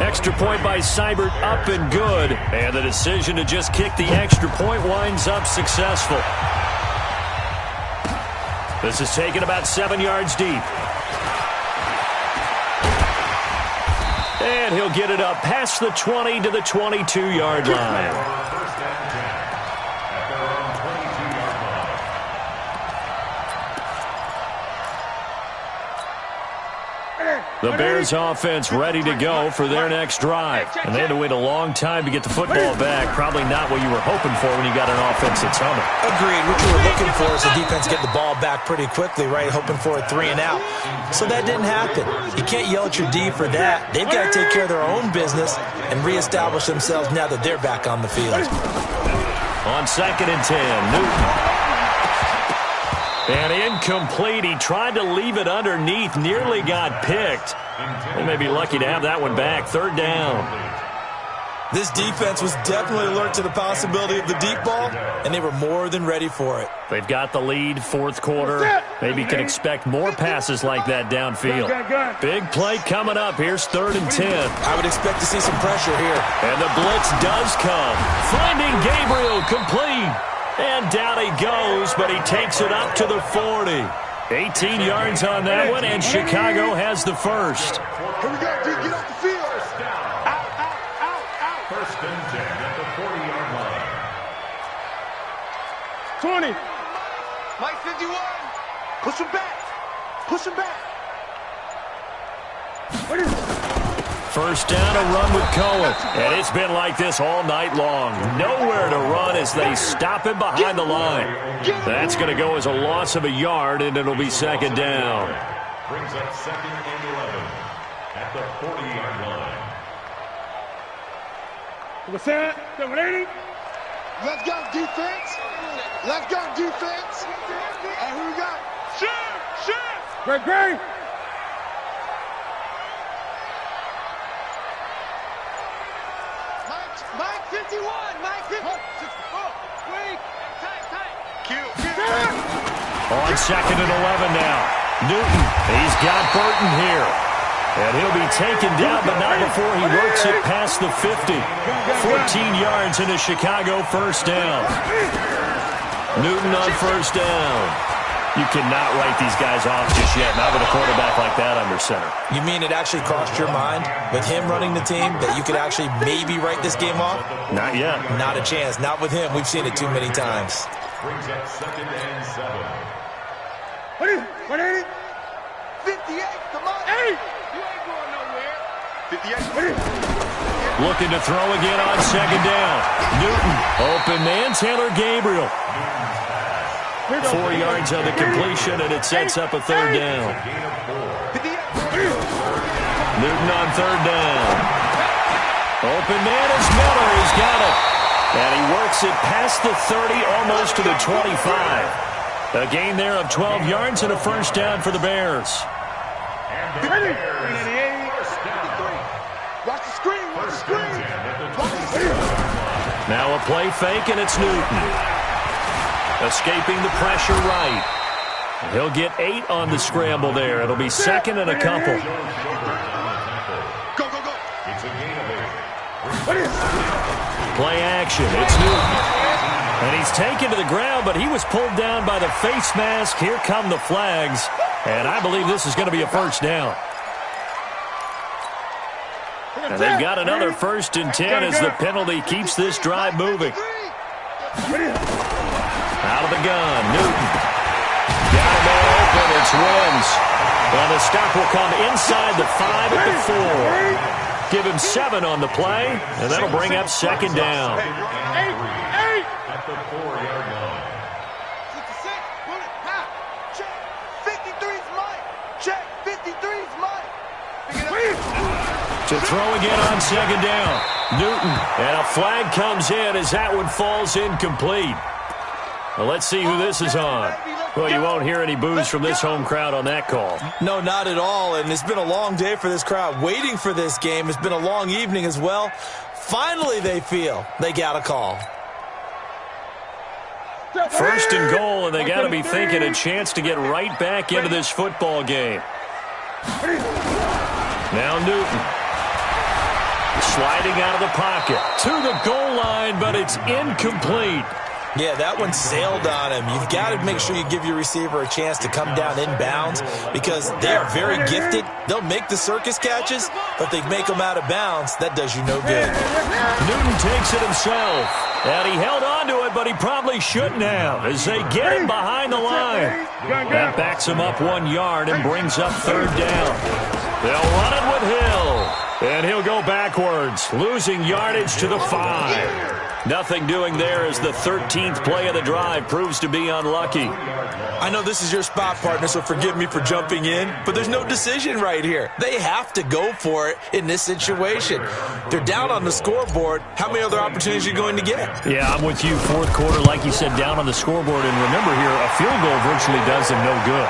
Extra point by Seibert up and good. And the decision to just kick the extra point winds up successful. This is taken about 7 yards deep. And he'll get it up past the 20 to the 22-yard line. First and 10 at their own 22-yard line. The Bears offense ready to go for their next drive. And they had to wait a long time to get the football back. Probably not what you were hoping for when you got an offense that's humming. Agreed. What you were looking for is the defense get the ball back pretty quickly, right? Hoping for a 3 and out. So that didn't happen. You can't yell at your D for that. They've got to take care of their own business and reestablish themselves now that they're back on the field. On 2nd and 10, Newton. And incomplete. He tried to leave it underneath. Nearly got picked. They may be lucky to have that one back. 3rd down. This defense was definitely alert to the possibility of the deep ball, and they were more than ready for it. They've got the lead, 4th quarter. Maybe can expect more passes like that downfield. Big play coming up. Here's 3rd and 10. I would expect to see some pressure here. And the blitz does come. Finding Gabriel complete. And down he goes, but he takes it up to the 40. 18 yards on that one, and Chicago has the first. Here we go, dude. Get off the field. First down. Out. First and 10 at the 40-yard line. 20. Mike 51. Push him back. Push him back. First down, a run with Cohen. And it's been like this all night long. Nowhere to run as they stop him behind the line. That's going to go as a loss of a yard, and it'll be 2nd down. Brings up 2nd and 11 at the 40-yard line. Let's go, defense. Let's go, defense. And who we got? Shoot. Great. Mike 51. Mike 51. Wait. Tight. Q. On 2nd and 11 now. Newton, he's got Burton here. And he'll be taken down, but not before he works it past the 50. 14 yards into Chicago, 1st down. Newton on 1st down. You cannot write these guys off just yet, not with a quarterback like that under center. You mean it actually crossed your mind with him running the team that you could actually maybe write this game off? Not yet. Not a chance. Not with him. We've seen it too many times. Brings up 2nd and 7. 58. Come on. Hey. You ain't going nowhere. 58. Looking to throw again on 2nd down. Newton, open man, Taylor Gabriel. 4 yards on the completion, and it sets up a 3rd down. Newton on 3rd down. Open man is Miller. He's got it. And he works it past the 30, almost to the 25. A gain there of 12 yards and a 1st down for the Bears. And the Bears, 1st down. Watch the screen. Watch the screen. Now a play fake, and it's Newton. Escaping the pressure right. He'll get 8 on the scramble there. It'll be 2nd and a couple. Go. It's a gain of 8. Play action. It's Newton. And he's taken to the ground, but he was pulled down by the face mask. Here come the flags. And I believe this is going to be a 1st down. And they've got another 1st and 10 as the penalty keeps this drive moving. Out of the gun, Newton. Got him all open, it's Williams. And the stop will come inside the 5 at the 4. Give him 7 on the play, and that'll bring up 2nd down. 8. At the 4-yard line. 66. Pull it. Pop. Check. 53's Mike. Check. 53's Mike. To throw again on 2nd down. Newton, and a flag comes in as that one falls incomplete. Well, let's see who this is on. Well, you won't hear any boos from this home crowd on that call. No, not at all, and it's been a long day for this crowd waiting for this game. It's been a long evening as well. Finally, they feel they got a call. First and goal, and they got to be thinking a chance to get right back into this football game. Now Newton. Sliding out of the pocket to the goal line, but it's incomplete. Yeah, that one sailed on him. You've got to make sure you give your receiver a chance to come down inbounds because they are very gifted. They'll make the circus catches, but they make them out of bounds. That does you no good. Newton takes it himself, and he held on to it, but he probably shouldn't have as they get him behind the line. That backs him up 1 yard and brings up third down. They'll run it with Hill, and he'll go backwards, losing yardage to the 5. Nothing doing there as the 13th play of the drive proves to be unlucky. I know this is your spot, partner, so forgive me for jumping in, but there's no decision right here. They have to go for it in this situation. They're down on the scoreboard. How many other opportunities are you going to get? Yeah, I'm with you. Fourth quarter, like you said, down on the scoreboard. And remember here, a field goal virtually does them no good.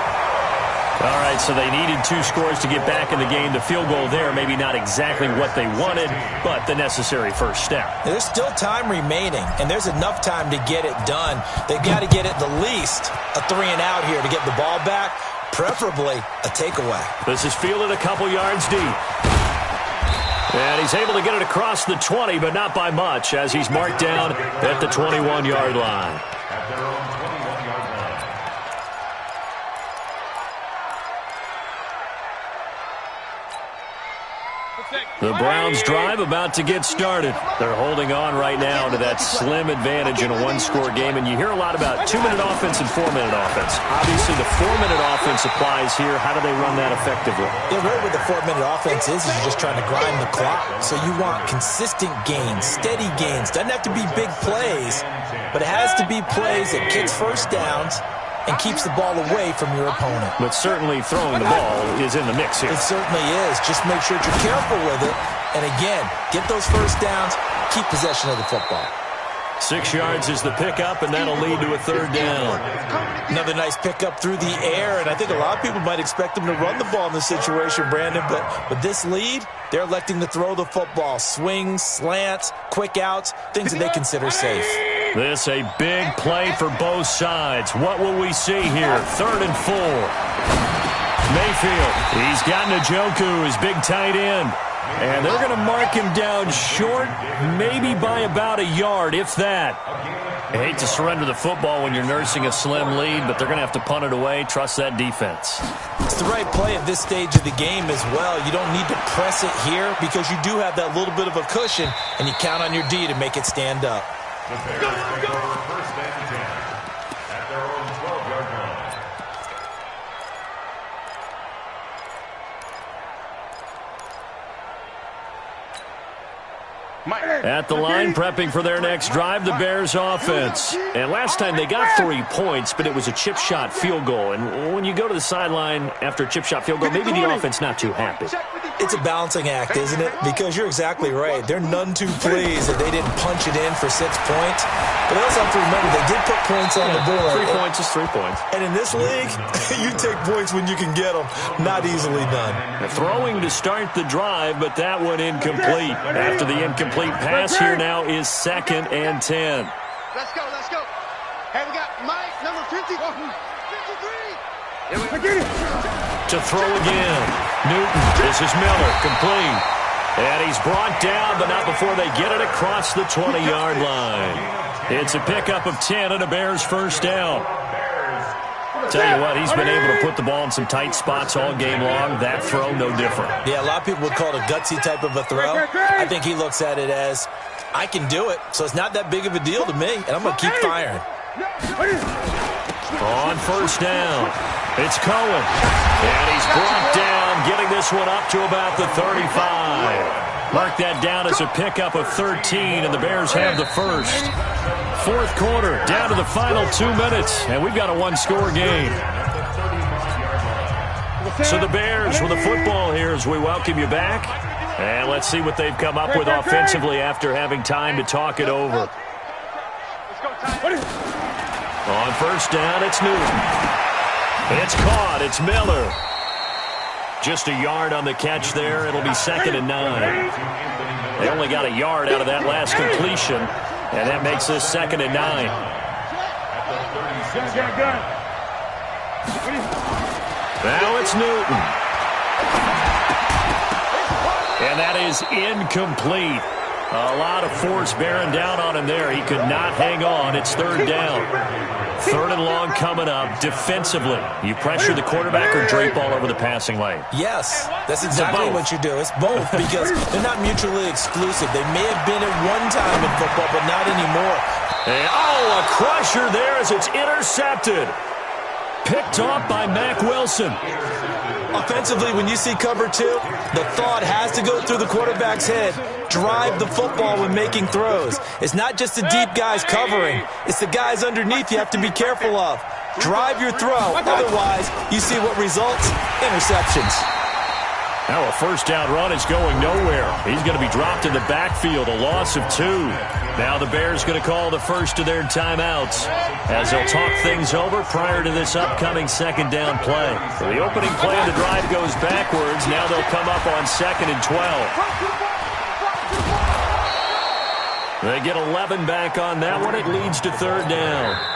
All right, so they needed 2 scores to get back in the game. The field goal there, maybe not exactly what they wanted, but the necessary first step. There's still time remaining, and there's enough time to get it done. They've got to get at the least a 3-and-out here to get the ball back, preferably a takeaway. This is fielded a couple yards deep. And he's able to get it across the 20, but not by much, as he's marked down at the 21-yard line. At their own 21-yard line. The Browns drive about to get started. They're holding on right now to that slim advantage in a one-score game. And you hear a lot about 2-minute offense and 4-minute offense. Obviously, the 4-minute offense applies here. How do they run that effectively? Yeah, really what the 4-minute offense is you're just trying to grind the clock. So you want consistent gains, steady gains. Doesn't have to be big plays, but it has to be plays that kicks first downs and keeps the ball away from your opponent. But certainly throwing the ball is in the mix here. It certainly is. Just make sure that you're careful with it. And again, get those first downs, keep possession of the football. 6 yards is the pickup, and that'll lead to a third down. Another nice pickup through the air, and I think a lot of people might expect them to run the ball in this situation, Brandon, but with this lead, they're electing to throw the football. Swings, slants, quick outs, things that they consider safe. This a big play for both sides. What will we see here? 3rd and 4. Mayfield, he's got Njoku, his big tight end. And they're going to mark him down short, maybe by about a yard, if that. I hate to surrender the football when you're nursing a slim lead, but they're going to have to punt it away. Trust that defense. It's the right play at this stage of the game as well. You don't need to press it here because you do have that little bit of a cushion, and you count on your D to make it stand up. The Bears take over first and 10 at their own 12-yard line. At the line, prepping for their next drive, the Bears offense. And last time they got 3 points, but it was a chip shot field goal. And when you go to the sideline after a chip shot field goal, maybe the offense not too happy. It's a balancing act, isn't it? Because you're exactly right. They're none too pleased that they didn't punch it in for 6 points. But they also have to remember they did put points on the board. 3 points is 3 points. And in this league, you take points when you can get them. Not easily done. Throwing to start the drive, but that one incomplete. After the incomplete pass, here now is 2nd and 10. Let's go, let's go. Hey, we got Mike, number 53. To throw again. Newton, this is Miller, complete. And he's brought down, but not before they get it across the 20-yard line. It's a pickup of 10 and a Bears first down. Tell you what, he's been able to put the ball in some tight spots all game long. That throw, no different. Yeah, a lot of people would call it a gutsy type of a throw. I think he looks at it as, I can do it, so it's not that big of a deal to me, and I'm going to keep firing. On first down, it's Cohen. And he's brought down, getting this one up to about the 35. Mark that down as a pickup of 13, and the Bears have the first. Fourth quarter, down to the final 2 minutes, and we've got a one-score game. So the Bears with the football here as we welcome you back. And let's see what they've come up with offensively after having time to talk it over. On first down, it's Newton. It's caught. It's Miller. Just a yard on the catch there. It'll be 2nd and 9. They only got a yard out of that last completion, and that makes this 2nd and 9. Now it's Newton. And that is incomplete. A lot of force bearing down on him there. He could not hang on. It's 3rd down. 3rd and long coming up. Defensively, you pressure the quarterback or drape all over the passing lane? Yes, that's exactly what you do. It's both because they're not mutually exclusive. They may have been at one time in football, but not anymore. And, a crusher there as it's intercepted. Picked off by Mack Wilson. Offensively, when you see cover 2, the thought has to go through the quarterback's head. Drive the football when making throws. It's not just the deep guys covering. It's the guys underneath you have to be careful of. Drive your throw. Otherwise, you see what results? Interceptions. Now a first down run is going nowhere. He's going to be dropped in the backfield, a loss of 2. Now the Bears going to call the first of their timeouts as they'll talk things over prior to this upcoming 2nd down play. So the opening play of the drive goes backwards. Now they'll come up on 2nd and 12. They get 11 back on that one. It leads to 3rd down.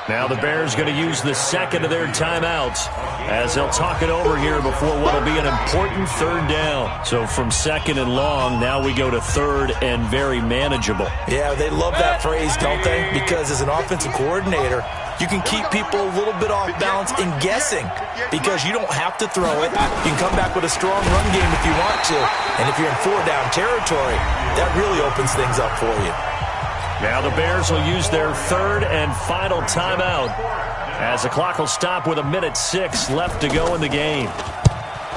Now the Bears going to use the 2nd of their timeouts as they'll talk it over here before what will be an important 3rd down. So from 2nd and long, now we go to 3rd and very manageable. Yeah, they love that phrase, don't they? Because as an offensive coordinator, you can keep people a little bit off balance in guessing because you don't have to throw it. You can come back with a strong run game if you want to. And if you're in 4-down territory, that really opens things up for you. Now the Bears will use their 3rd and final timeout as the clock will stop with 1:06 left to go in the game.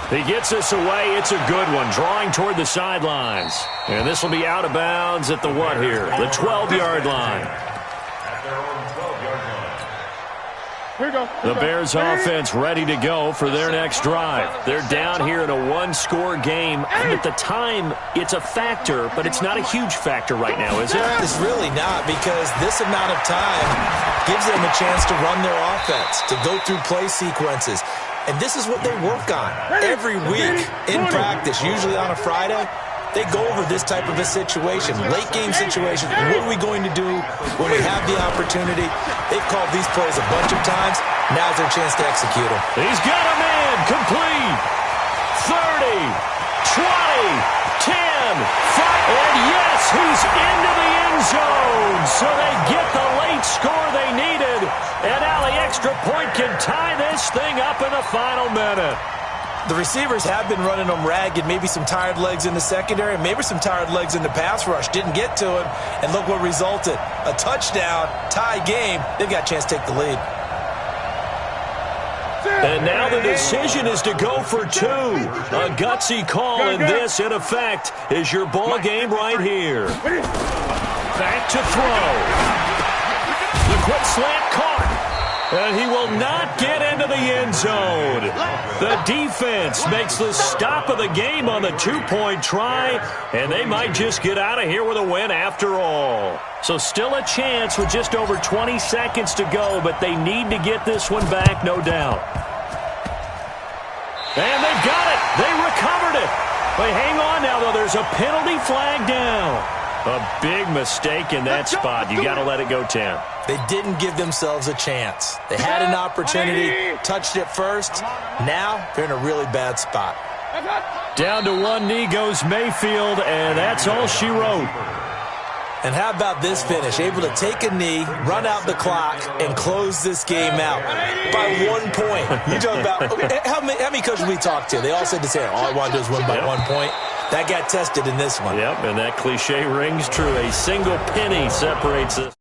He gets this away. It's a good one, drawing toward the sidelines. And this will be out of bounds at the what here? The 12-yard line. The Bears offense ready to go for their next drive. They're down here in a 1-score game. And at the time, it's a factor, but it's not a huge factor right now, is it? It's really not because this amount of time gives them a chance to run their offense, to go through play sequences. And this is what they work on every week in practice, usually on a Friday. They go over this type of a situation, late-game situation. What are we going to do when we have the opportunity? They've called these plays a bunch of times. Now's their chance to execute them. He's got a man. Complete. 30, 20, 10, 5. And yes, he's into the end zone. So they get the late score they needed. And now the extra point can tie this thing up in the final minute. The receivers have been running them ragged, maybe some tired legs in the secondary, maybe some tired legs in the pass rush. Didn't get to him, and look what resulted. A touchdown, tie game. They've got a chance to take the lead. And now the decision is to go for 2. A gutsy call, and this, in effect, is your ball game right here. Back to throw. The quick slant caught. And he will not get into the end zone. The defense makes the stop of the game on the 2-point try, and they might just get out of here with a win after all. So still a chance with just over 20 seconds to go, but they need to get this one back, no doubt. And they got it. They recovered it. But hang on now, though. There's a penalty flag down. A big mistake in that spot. You got to let it go, Tim. They didn't give themselves a chance. They had an opportunity, touched it first. Now they're in a really bad spot. Down to one knee goes Mayfield, and that's all she wrote. And how about this finish? Able to take a knee, run out the clock, and close this game out by 1 point. You talk about how many coaches we talked to? They all said the same. All I want to do is win by 1 point. That got tested in this one. Yep, and that cliche rings true. A single penny separates us.